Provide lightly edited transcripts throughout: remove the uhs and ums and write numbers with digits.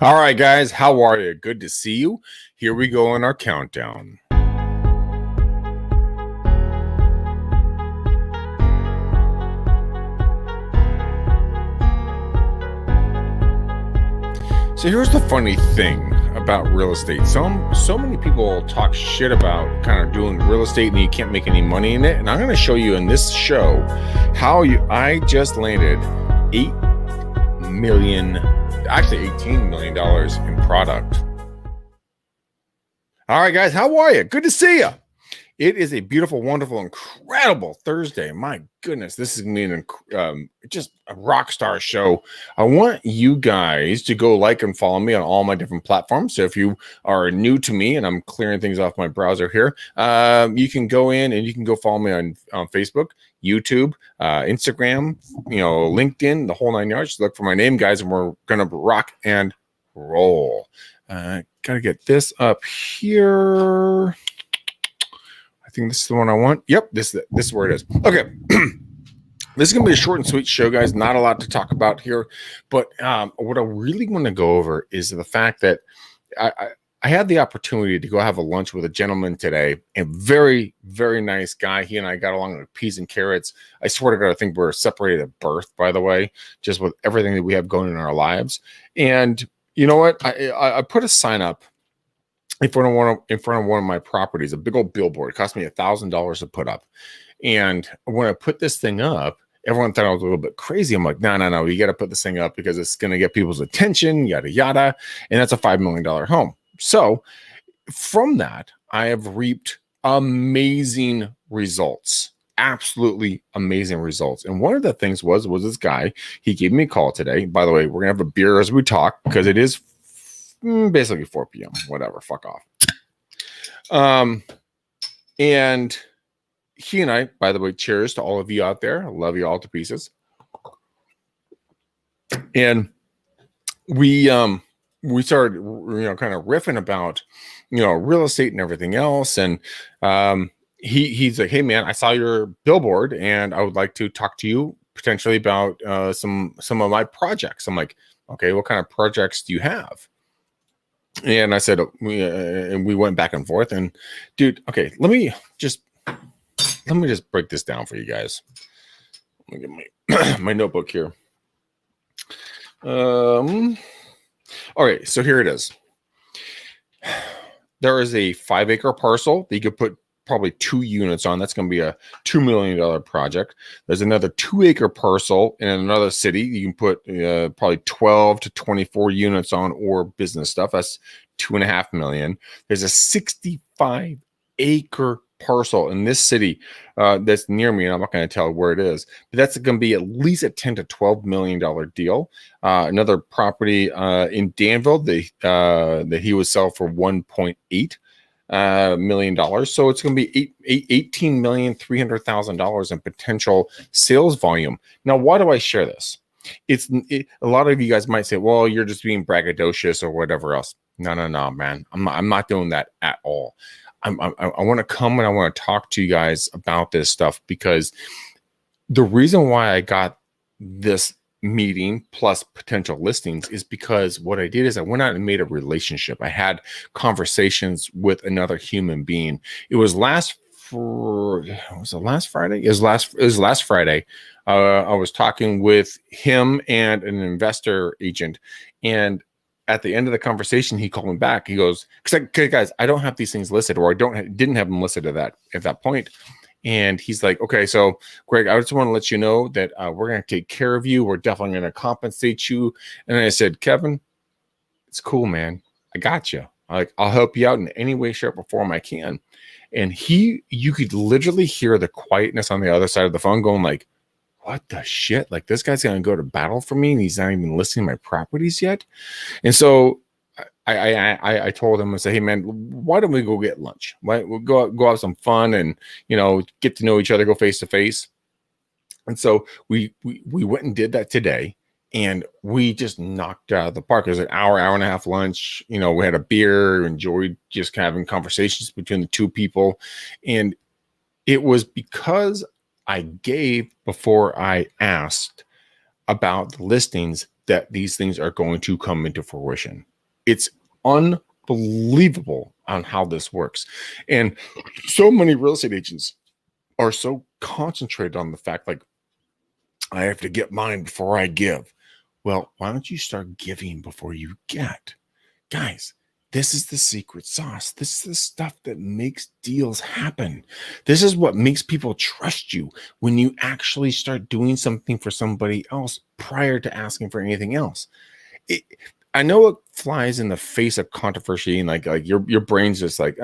All right, guys, how are you? Good to see you. Here we go on our countdown. So here's the funny thing about real estate. So many people talk shit about kind of doing real estate and you can't make any money in it. And I'm going to show you in this show how I just landed $18 million in product. All right, guys, how are you? Good to see you. It is a beautiful, wonderful, incredible Thursday. My goodness, this is going to be just a rock star show. I want you guys to go like and follow me on all my different platforms. So if you are new to me, and I'm clearing things off my browser here, you can go in and you can go follow me on Facebook, YouTube, Instagram, LinkedIn, the whole 9 yards. Just look for my name, guys, and we're going to rock and roll. Gotta get this up here. I think this is the one I want. Yep, this is where it is. Okay. This is going to be a short and sweet show, guys. Not a lot to talk about here. But what I really want to go over is the fact that I had the opportunity to go have a lunch with a gentleman today. A very, very nice guy. He and I got along like peas and carrots. I swear to God, I think we're separated at birth, by the way, just with everything that we have going in our lives. And you know what? I put a sign up in front of one of my properties, a big old billboard. It cost me $1,000 to put up. And when I put this thing up, everyone thought I was a little bit crazy. I'm like, no, you got to put this thing up because it's going to get people's attention, yada, yada. And that's a $5 million home. So from that, I have reaped amazing results. Absolutely amazing results. And one of the things was this guy, he gave me a call today. By the way, we're going to have a beer as we talk because it is basically 4 p.m. Whatever, fuck off. And he and I, by the way, cheers to all of you out there. I love you all to pieces. And we started, kind of riffing about, real estate and everything else. And he's like, hey man, I saw your billboard and I would like to talk to you potentially about some of my projects. I'm like, okay, what kind of projects do you have? And I said, and we went back and forth. And dude, okay, let me just break this down for you guys. Let me get my notebook here. All right, so here it is. There is a 5-acre parcel that you could put probably 2 units on. That's going to be a $2 million project. There's another 2-acre parcel in another city. You can put probably 12 to 24 units on, or business stuff. That's $2.5 million. There's a 65-acre parcel in this city that's near me, and I'm not going to tell where it is, but that's going to be at least a $10 to $12 million deal. Another property in Danville that he would sell for $1.8 million. So it's going to be $18,300,000 in potential sales volume. Now, why do I share this? A lot of you guys might say, well, you're just being braggadocious or whatever else. No, man. I'm not doing that at all. I want to come and I want to talk to you guys about this stuff, because the reason why I got this meeting plus potential listings is because what I did is I went out and made a relationship. I had conversations with another human being. It was last Friday? It was last Friday. I was talking with him and an investor agent, and at the end of the conversation, he called me back. He goes, guys, I don't have these things listed, or I didn't have them listed at that point. And he's like, okay, so Greg, I just want to let you know that we're going to take care of you. We're definitely going to compensate you. And I said, Kevin, it's cool, man. I got you. I'll help you out in any way, shape, or form I can. And you could literally hear the quietness on the other side of the phone going like, what the shit? Like, this guy's going to go to battle for me and he's not even listing my properties yet. And so I told him, I said, hey man, why don't we go get lunch? We'll go have some fun and, get to know each other, go face to face. And so we went and did that today, and we just knocked out of the park. It was an hour and a half lunch. We had a beer, enjoyed just having conversations between the two people. And it was because I gave before I asked about the listings that these things are going to come into fruition. It's unbelievable on how this works. And so many real estate agents are so concentrated on the fact, like, I have to get mine before I give. Well, why don't you start giving before you get? Guys, this is the secret sauce. This is the stuff that makes deals happen. This is what makes people trust you when you actually start doing something for somebody else prior to asking for anything else. I know it flies in the face of controversy, and like your brain's just like,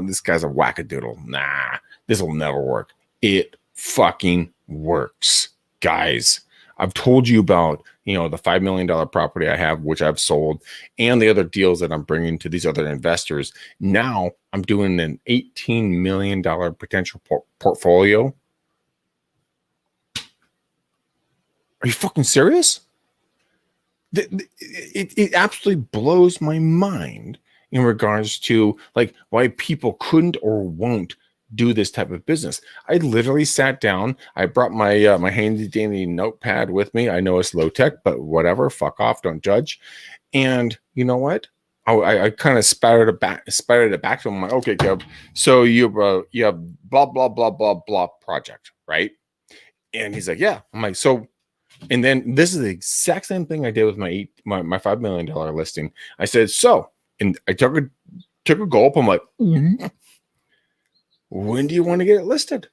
this guy's a wackadoodle. Nah, this will never work. It fucking works, guys. I've told you about, the $5 million property I have, which I've sold, and the other deals that I'm bringing to these other investors. Now I'm doing an $18 million potential portfolio. Are you fucking serious? It absolutely blows my mind in regards to like why people couldn't or won't do this type of business. I literally sat down. I brought my my handy dandy notepad with me. I know it's low tech, but whatever. Fuck off. Don't judge. And you know what? I kind of spouted it back to him. I'm like, okay, Kev. So you have blah blah blah blah blah project, right? And he's like, yeah. I'm like, so. And then this is the exact same thing I did with my $5 million listing. I said, so, and I took a gulp. I'm like, when do you want to get it listed?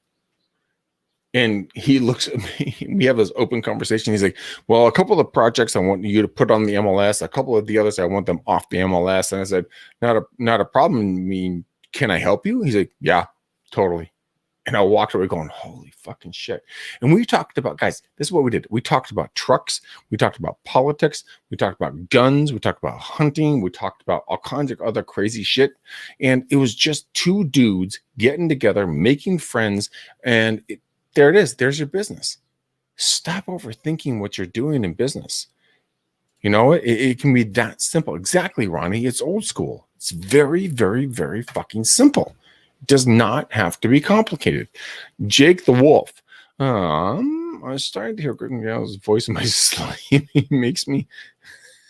And he looks at me. We have this open conversation. He's like, well, a couple of the projects I want you to put on the MLS. A couple of the others, I want them off the MLS. And I said, not a problem. I mean, can I help you? He's like, yeah, totally. And I walked away going, holy fucking shit. And we talked about, guys, this is what we did. We talked about trucks. We talked about politics. We talked about guns. We talked about hunting. We talked about all kinds of other crazy shit. And it was just two dudes getting together, making friends. And there it is. There's your business. Stop overthinking what you're doing in business. It can be that simple. Exactly, Ronnie. It's old school. It's very, very, very fucking simple. Does not have to be complicated. Jake the Wolf. I was starting to hear Gringo's voice in my sleep. He makes me.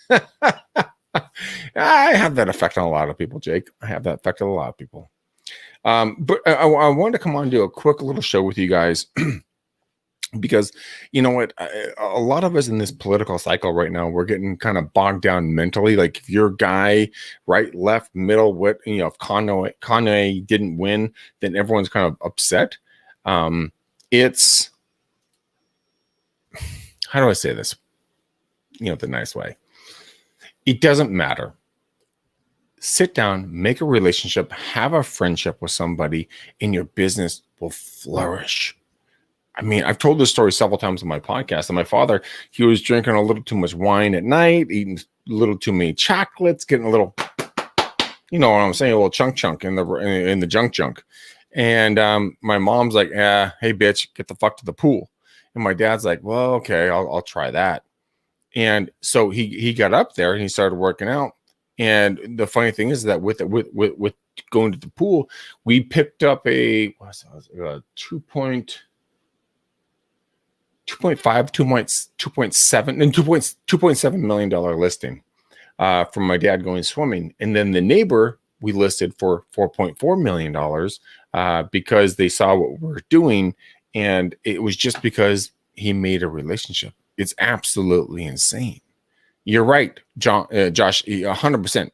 I have that effect on a lot of people, Jake. I have that effect on a lot of people. But I wanted to come on and do a quick little show with you guys. Because you know what, a lot of us in this political cycle right now, we're getting kind of bogged down mentally. Like if your guy, right, left, middle, what, if Kanye didn't win, then everyone's kind of upset. It's, how do I say this? The nice way. It doesn't matter. Sit down, make a relationship, have a friendship with somebody, and your business will flourish. I mean, I've told this story several times on my podcast. And my father, he was drinking a little too much wine at night, eating a little too many chocolates, getting a little, you know what I'm saying, a little chunk in the junk. And my mom's like, hey, bitch, get the fuck to the pool. And my dad's like, well, okay, I'll try that. And so he got up there and he started working out. And the funny thing is that with going to the pool, we picked up a 2.7 million dollar listing from my dad going swimming, and then the neighbor we listed for $4.4 million because they saw what we were doing, and it was just because he made a relationship. It's absolutely insane. You're right, Josh, 100%.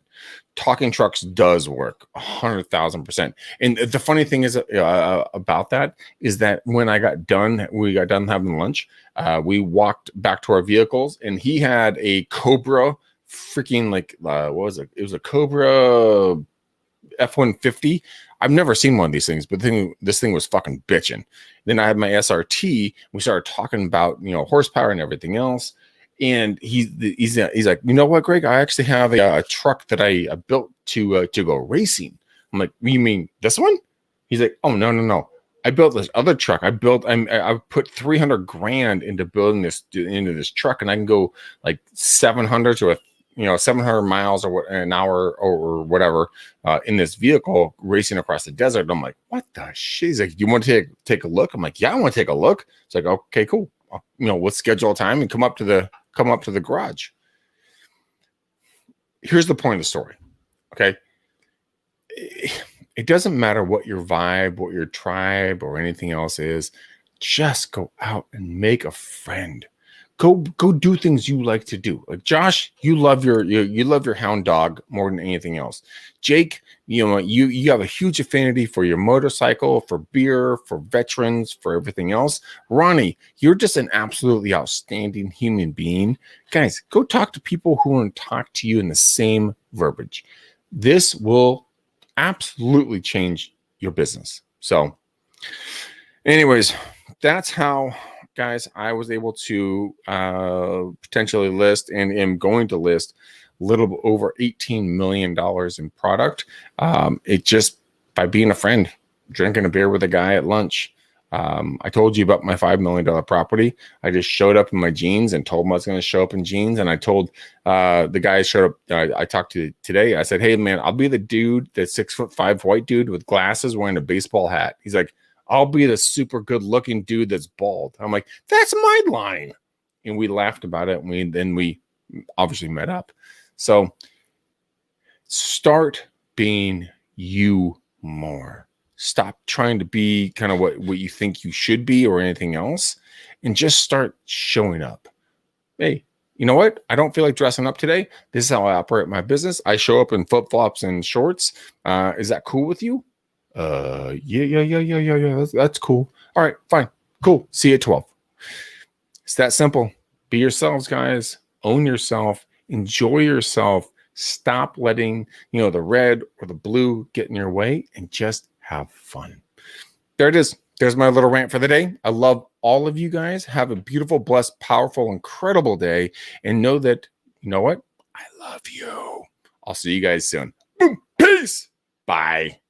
Talking trucks does work 100,000%. And the funny thing is about that is that when we got done having lunch, we walked back to our vehicles, and he had a Cobra freaking what was it? It was a Cobra F-150. I've never seen one of these things, but this thing was fucking bitching. Then I had my SRT. We started talking about horsepower and everything else. And he's like, you know what, Greg? I actually have a truck that I built to go racing. I'm like, you mean this one? He's like, oh no. I built this other truck. I put $300,000 into building into this truck, and I can go like 700 to 700 miles or an hour or whatever in this vehicle racing across the desert. And I'm like, what the shit? He's like, do you want to take a look? I'm like, yeah, I want to take a look. It's like, okay, cool. Let's schedule a time and come up to the come up to the garage. Here's the point of the story. Okay. It doesn't matter what your vibe, what your tribe, or anything else is. Just go out and make a friend. Go do things you like to do. Like Josh, you love your hound dog more than anything else. Jake, you have a huge affinity for your motorcycle, for beer, for veterans, for everything else. Ronnie, you're just an absolutely outstanding human being. Guys, go talk to people who want to talk to you in the same verbiage. This will absolutely change your business. So, anyways, that's how, guys, I was able to potentially list and am going to list a little bit over $18 million in product. It just by being a friend, drinking a beer with a guy at lunch. I told you about my $5 million property. I just showed up in my jeans and told him I was going to show up in jeans. And I told the guy showed up. I talked to today. I said, "Hey man, I'll be the dude, the 6'5" white dude with glasses wearing a baseball hat." He's like, "I'll be the super good looking dude that's bald." I'm like, "That's my line." And we laughed about it. And then we obviously met up. So start being you more. Stop trying to be kind of what you think you should be or anything else, and just start showing up. Hey, you know what? I don't feel like dressing up today. This is how I operate my business. I show up in flip-flops and shorts. Is that cool with you? Yeah. That's cool. All right, fine. Cool. See you at 12. It's that simple. Be yourselves, guys. Own yourself. Enjoy yourself. Stop letting, the red or the blue get in your way, and just have fun. There it is. There's my little rant for the day. I love all of you guys. Have a beautiful, blessed, powerful, incredible day. And know that, you know what? I love you. I'll see you guys soon. Boom. Peace. Bye.